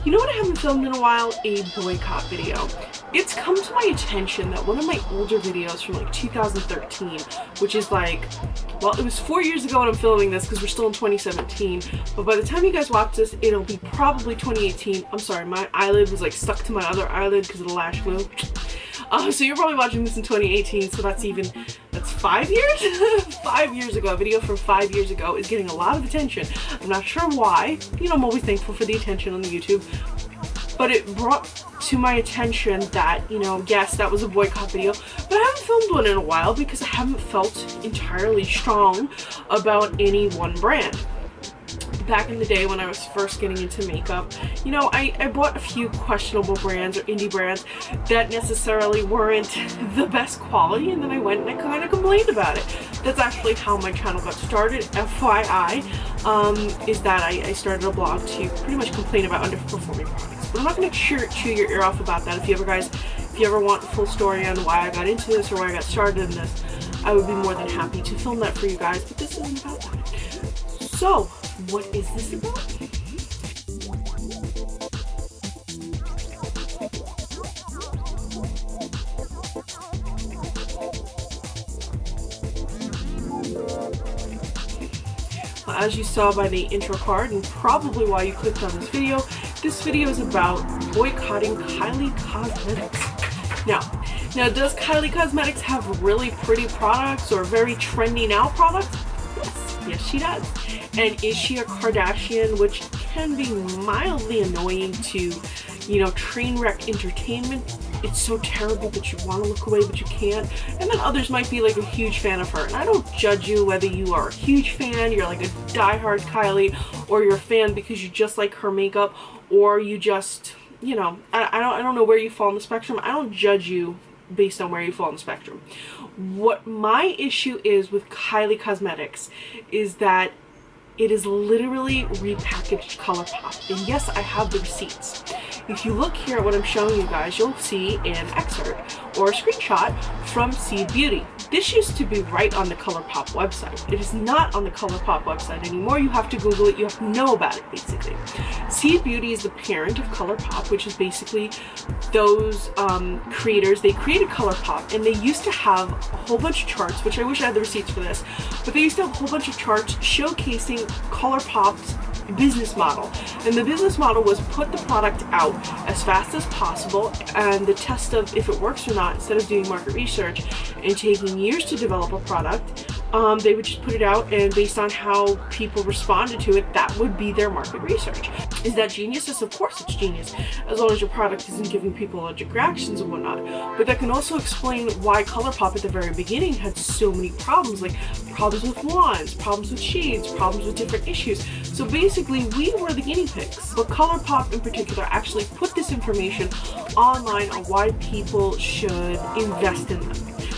You know what I haven't filmed in a while? A boycott video. It's come to my attention that one of my older videos from like 2013, which is like, well, it was 4 years ago when I'm filming this because we're still in 2017, but by the time you guys watch this, it'll be probably 2018. I'm sorry, my eyelid was like stuck to my other eyelid because of the lash glue. So you're probably watching this in 2018, so that's 5 years? 5 years ago. A video from 5 years ago is getting a lot of attention. I'm not sure why. You know, I'm always thankful for the attention on the YouTube. But it brought to my attention that, you know, yes, that was a boycott video, but I haven't filmed one in a while because I haven't felt entirely strong about any one brand. Back in the day when I was first getting into makeup, you know, I bought a few questionable brands or indie brands that necessarily weren't the best quality, and then I went and I kind of complained about it. That's actually how my channel got started, FYI, is that I started a blog to pretty much complain about underperforming products. But I'm not going to chew your ear off about that. If you ever want a full story on why I got into this or why I got started in this, I would be more than happy to film that for you guys, but this isn't about that. So, what is this about? Well, as you saw by the intro card, and probably why you clicked on this video is about boycotting Kylie Cosmetics. Now does Kylie Cosmetics have really pretty products or very trendy now products? Yes, she does. And is she a Kardashian, which can be mildly annoying to, you know, train wreck entertainment? It's so terrible that you want to look away but you can't. And then others might be like a huge fan of her. And I don't judge you whether you are a huge fan, you're like a diehard Kylie, or you're a fan because you just like her makeup, or you just, you know, I don't know where you fall on the spectrum. I don't judge you based on where you fall on the spectrum. What my issue is with Kylie Cosmetics is that it is literally repackaged ColourPop. And yes, I have the receipts. If you look here at what I'm showing you guys, you'll see an excerpt or a screenshot from Seed Beauty. This used to be right on the ColourPop website. It is not on the ColourPop website anymore. You have to Google it. You have to know about it, basically. Seed Beauty is the parent of ColourPop, which is basically those creators. They created ColourPop, and they used to have a whole bunch of charts, which I wish I had the receipts for this, but they used to have a whole bunch of charts showcasing ColourPop's business model. And the business model was put the product out as fast as possible, and the test of if it works or not, instead of doing market research and taking years to develop a product, they would just put it out, and based on how people responded to it, that would be their market research. Is that genius? Yes, of course it's genius, as long as your product isn't giving people allergic reactions and whatnot. But that can also explain why ColourPop at the very beginning had so many problems, like problems with wands, problems with shades, problems with different issues. So basically, we were the guinea pigs. But ColourPop in particular actually put this information online on why people should invest in them.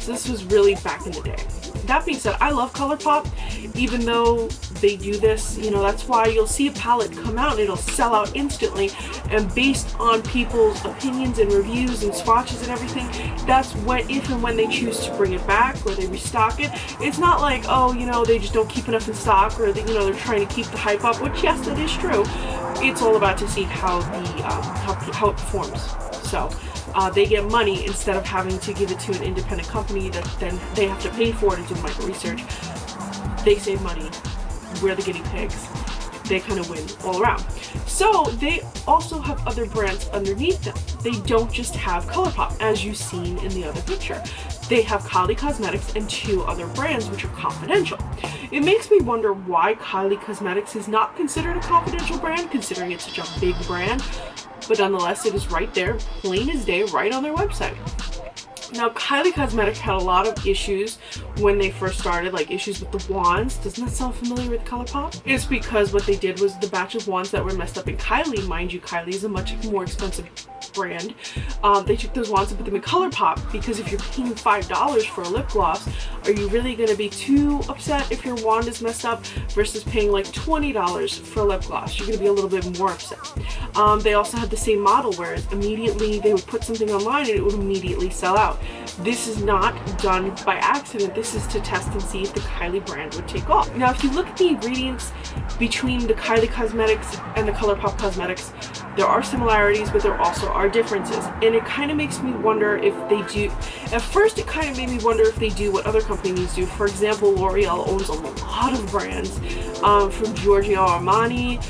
So this was really back in the day. That being said, I love ColourPop, even though they do this, you know, that's why you'll see a palette come out and it'll sell out instantly, and based on people's opinions and reviews and swatches and everything, that's when, if and when they choose to bring it back or they restock it. It's not like, oh, you know, they just don't keep enough in stock, or that, you know, they're trying to keep the hype up, which yes, that is true. It's all about to see how how it performs. So they get money instead of having to give it to an independent company that then they have to pay for to do market research. They save money. We're the guinea pigs. They kind of win all around. So they also have other brands underneath them. They don't just have ColourPop, as you've seen in the other picture. They have Kylie Cosmetics and 2 other brands which are confidential. It makes me wonder why Kylie Cosmetics is not considered a confidential brand, considering it's such a big brand. But nonetheless, it is right there, plain as day, right on their website. Now, Kylie Cosmetics had a lot of issues when they first started, like issues with the wands. Doesn't that sound familiar with ColourPop? It's because what they did was the batch of wands that were messed up in Kylie, mind you, Kylie is a much more expensive brand. They took those wands and put them in ColourPop, because if you're paying $5 for a lip gloss, are you really going to be too upset if your wand is messed up versus paying like $20 for a lip gloss? You're going to be a little bit more upset. They also had the same model, whereas immediately they would put something online and it would immediately sell out. This is not done by accident. This is to test and see if the Kylie brand would take off. Now, if you look at the ingredients between the Kylie Cosmetics and the ColourPop Cosmetics, there are similarities, but there also are differences. And it kind of makes me wonder if they do, at first it kind of made me wonder if they do what other companies do. For example, L'Oreal owns a lot of brands, from Giorgio Armani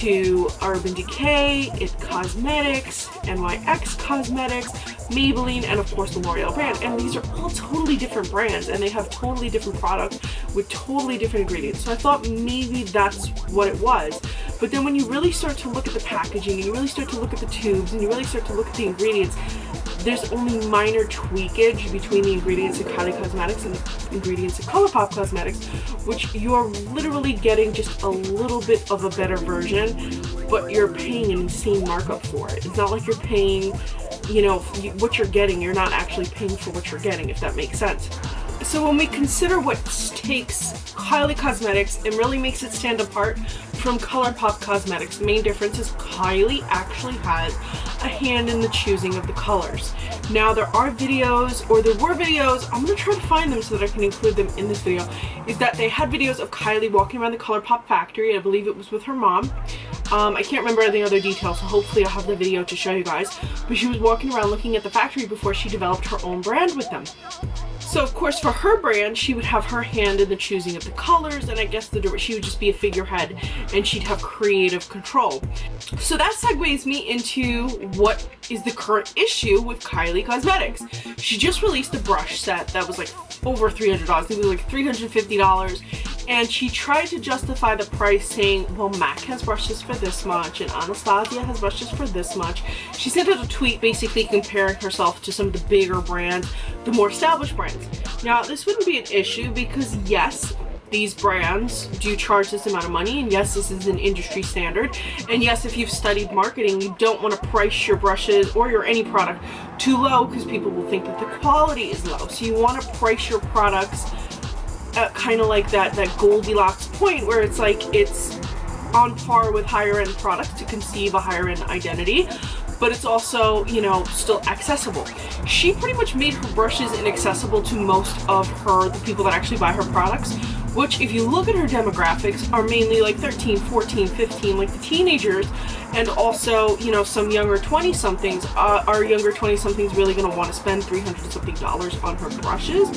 to Urban Decay, It Cosmetics, NYX Cosmetics, Maybelline, and of course the L'Oreal brand. And these are all totally different brands, and they have totally different products with totally different ingredients. So I thought maybe that's what it was. But then when you really start to look at the packaging, and you really start to look at the tubes, and you really start to look at the ingredients, there's only minor tweakage between the ingredients in Kylie Cosmetics and the ingredients in ColourPop Cosmetics, which you're literally getting just a little bit of a better version, but you're paying an insane markup for it. It's not like you're paying, you know, what you're getting, you're not actually paying for what you're getting, if that makes sense. So when we consider what takes Kylie Cosmetics and really makes it stand apart from ColourPop Cosmetics, the main difference is Kylie actually has a hand in the choosing of the colors. Now there are videos, or there were videos, I'm going to try to find them so that I can include them in this video, is that they had videos of Kylie walking around the ColourPop factory. I believe it was with her mom. I can't remember the other details, so hopefully I'll have the video to show you guys. But she was walking around looking at the factory before she developed her own brand with them. So of course for her brand, she would have her hand in the choosing of the colors, and I guess she would just be a figurehead and she'd have creative control. So that segues me into what is the current issue with Kylie Cosmetics. She just released a brush set that was like over $300. I think it was like $350. And she tried to justify the price saying, well, MAC has brushes for this much and Anastasia has brushes for this much. She sent out a tweet basically comparing herself to some of the bigger brands, the more established brands. Now, this wouldn't be an issue because yes, these brands do charge this amount of money, and yes, this is an industry standard, and yes, if you've studied marketing, you don't want to price your brushes or your any product too low because people will think that the quality is low. So you want to price your products kind of like that Goldilocks point where it's like it's on par with higher end products to conceive a higher end identity, but it's also, you know, still accessible. She pretty much made her brushes inaccessible to most of the people that actually buy her products, which if you look at her demographics are mainly like 13, 14, 15, like the teenagers, and also, you know, some younger 20-somethings. Are younger 20-somethings really going to want to spend $300-something on her brushes?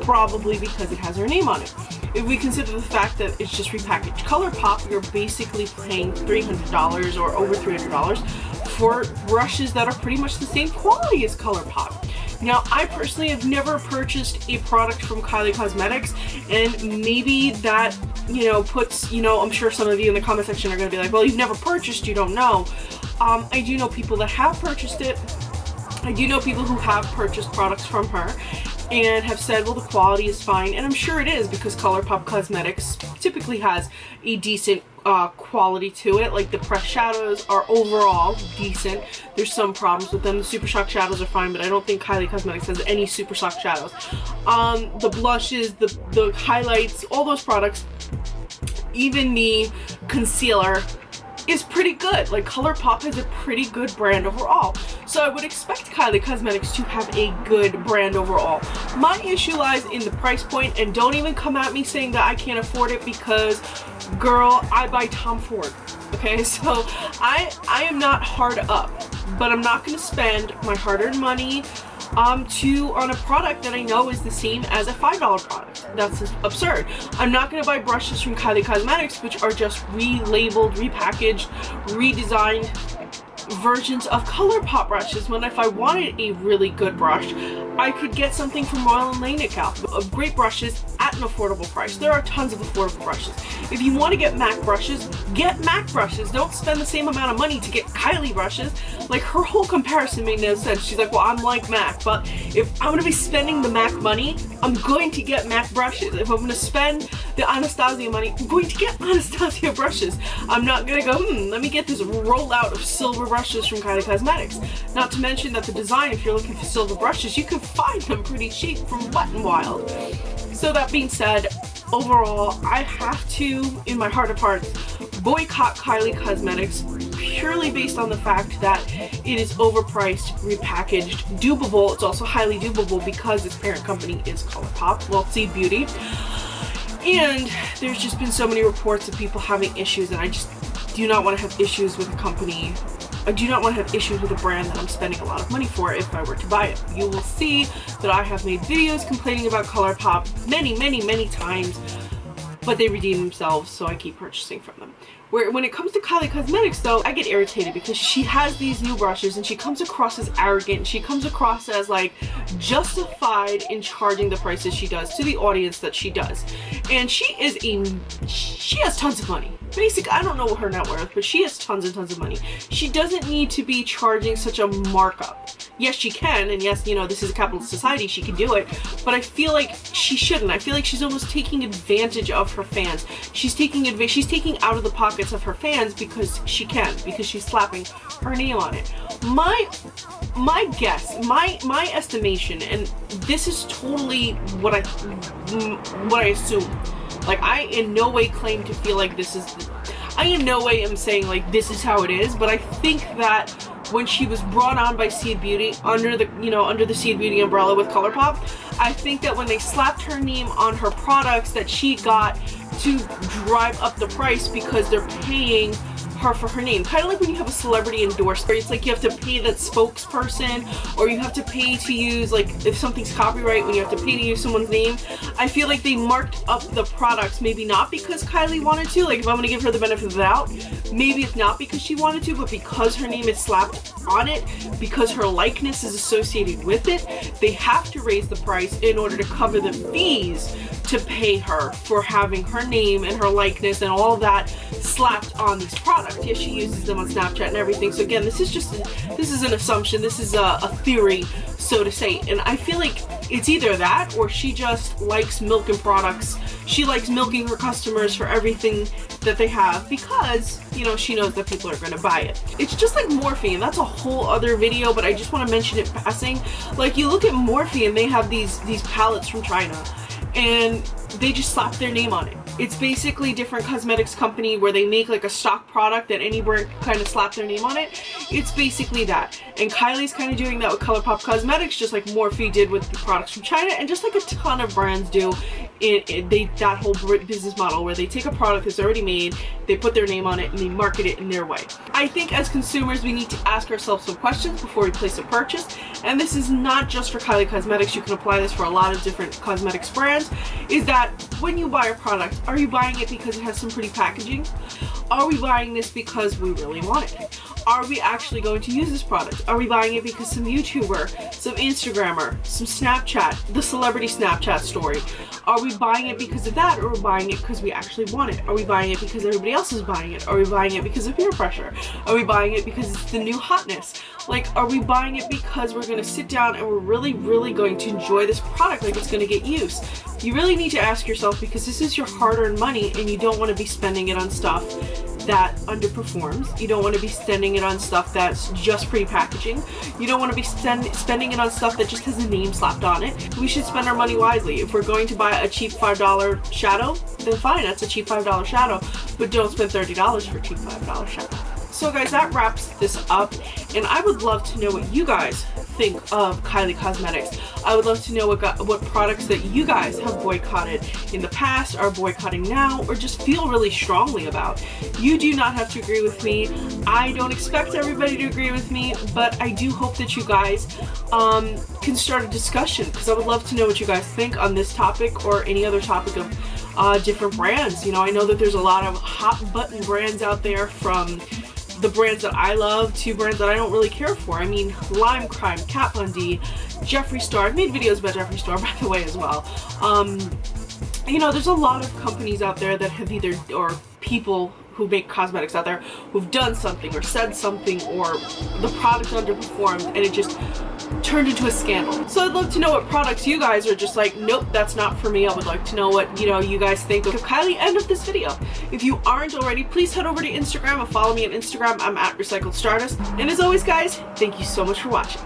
Probably because it has her name on it. If we consider the fact that it's just repackaged ColourPop, you're basically paying $300 or over $300 for brushes that are pretty much the same quality as ColourPop. Now, I personally have never purchased a product from Kylie Cosmetics, and maybe that, you know, puts, you know, I'm sure some of you in the comment section are going to be like, well, you've never purchased, you don't know. I do know people that have purchased it. I do know people who have purchased products from her and have said, well, the quality is fine, and I'm sure it is because ColourPop Cosmetics typically has a decent quality to it. Like the pressed shadows are overall decent. There's some problems with them. The Super Shock shadows are fine, but I don't think Kylie Cosmetics has any Super Shock shadows. The blushes, the highlights, all those products, even the concealer is pretty good. Like ColourPop is a pretty good brand overall. So I would expect Kylie Cosmetics to have a good brand overall. My issue lies in the price point, and don't even come at me saying that I can't afford it because, girl, I buy Tom Ford. Okay, so I am not hard up, but I'm not going to spend my hard-earned money on a product that I know is the same as a $5 product. That's absurd. I'm not going to buy brushes from Kylie Cosmetics which are just relabeled, repackaged, redesigned versions of ColourPop brushes, when if I wanted a really good brush, I could get something from Royal & Lanical of great brushes at an affordable price. There are tons of affordable brushes. If you want to get MAC brushes, get MAC brushes. Don't spend the same amount of money to get Kylie brushes. Like, her whole comparison made no sense. She's like, well, I'm like MAC, but if I'm going to be spending the MAC money, I'm going to get MAC brushes. If I'm going to spend the Anastasia money, I'm going to get Anastasia brushes. I'm not going to go, let me get this rollout of silver brushes from Kylie Cosmetics. Not to mention that the design, if you're looking for silver brushes, you can find them pretty cheap from Wet n Wild. So that being said, overall, I have to, in my heart of hearts, boycott Kylie Cosmetics purely based on the fact that it is overpriced, repackaged, dupable. It's also highly dupable because its parent company is ColourPop, well, Seed Beauty. And there's just been so many reports of people having issues, and I just do not want to have issues with a company. I do not want to have issues with a brand that I'm spending a lot of money for if I were to buy it. You will see that I have made videos complaining about ColourPop many times, but they redeem themselves, so I keep purchasing from them. When it comes to Kylie Cosmetics though, I get irritated because she has these new brushes and she comes across as arrogant. She comes across as like justified in charging the prices she does to the audience that she does. And she has tons of money. Basically, I don't know her net worth, but she has tons and tons of money. She doesn't need to be charging such a markup. Yes, she can, and yes, you know, this is a capitalist society, she can do it, but I feel like she shouldn't. I feel like she's almost taking advantage of her fans. She's taking out of the pockets of her fans because she can, because she's slapping her name on it. My guess, my estimation, and this is totally what I assume. Like, I in no way claim to feel like this is, I in no way am saying like this is how it is, but I think that when she was brought on by Seed Beauty under the Seed Beauty umbrella with ColourPop, I think that when they slapped her name on her products that she got to drive up the price because they're paying her for her name. Kind of like when you have a celebrity endorsement. It's like you have to pay that spokesperson, or you have to pay to use, like if something's copyright, when you have to pay to use someone's name. I feel like they marked up the products, maybe not because Kylie wanted to. Like if I'm gonna give her the benefit of the doubt, maybe it's not because she wanted to, but because her name is slapped on it, because her likeness is associated with it, they have to raise the price in order to cover the fees to pay her for having her name and her likeness and all of that slapped on these products. Yes, she uses them on Snapchat and everything. So again, this is an assumption. This is a theory, so to say. And I feel like it's either that or she just likes milking products. She likes milking her customers for everything that they have because, you know, she knows that people are going to buy it. It's just like Morphe, that's a whole other video, but I just want to mention it passing. Like, you look at Morphe and they have these palettes from China, and they just slap their name on it. It's basically a different cosmetics company where they make like a stock product that any brand kind of slap their name on it. It's basically that. And Kylie's kind of doing that with ColourPop Cosmetics, just like Morphe did with the products from China, and just like a ton of brands do. That whole business model where they take a product that's already made, they put their name on it, and they market it in their way. I think as consumers we need to ask ourselves some questions before we place a purchase, and this is not just for Kylie Cosmetics, you can apply this for a lot of different cosmetics brands, is that when you buy a product, are you buying it because it has some pretty packaging? Are we buying this because we really want it? Are we actually going to use this product? Are we buying it because some YouTuber, some Instagrammer, some Snapchat, the celebrity Snapchat story? Are we buying it because of that, or are we buying it because we actually want it? Are we buying it because everybody else is buying it? Are we buying it because of peer pressure? Are we buying it because it's the new hotness? Like, are we buying it because we're going to sit down and we're really going to enjoy this product, like it's going to get use? You really need to ask yourself, because this is your hard-earned money and you don't want to be spending it on stuff that underperforms. You don't want to be spending it on stuff that's just pretty packaging. You don't want to be spending it on stuff that just has a name slapped on it. We should spend our money wisely. If we're going to buy a cheap $5 shadow, then fine, that's a cheap $5 shadow, but don't spend $30 for a cheap $5 shadow. So guys, that wraps this up, and I would love to know what you guys think of Kylie Cosmetics. I would love to know what products that you guys have boycotted in the past, are boycotting now, or just feel really strongly about. You do not have to agree with me. I don't expect everybody to agree with me, but I do hope that you guys can start a discussion, because I would love to know what you guys think on this topic or any other topic of different brands. You know, I know that there's a lot of hot button brands out there, from the brands that I love to brands that I don't really care for. I mean, Lime Crime, Kat Von D, Jeffree Star. I've made videos about Jeffree Star, by the way, as well. You know, there's a lot of companies out there that have either, or people who make cosmetics out there who've done something or said something, or the product underperformed and it just turned into a scandal. So I'd love to know what products you guys are just like, nope, that's not for me. I would like to know what, you know, you guys think of Kylie and of this video. If you aren't already, please head over to Instagram and follow me on Instagram. I'm at Recycled Stardust. And as always, guys, thank you so much for watching.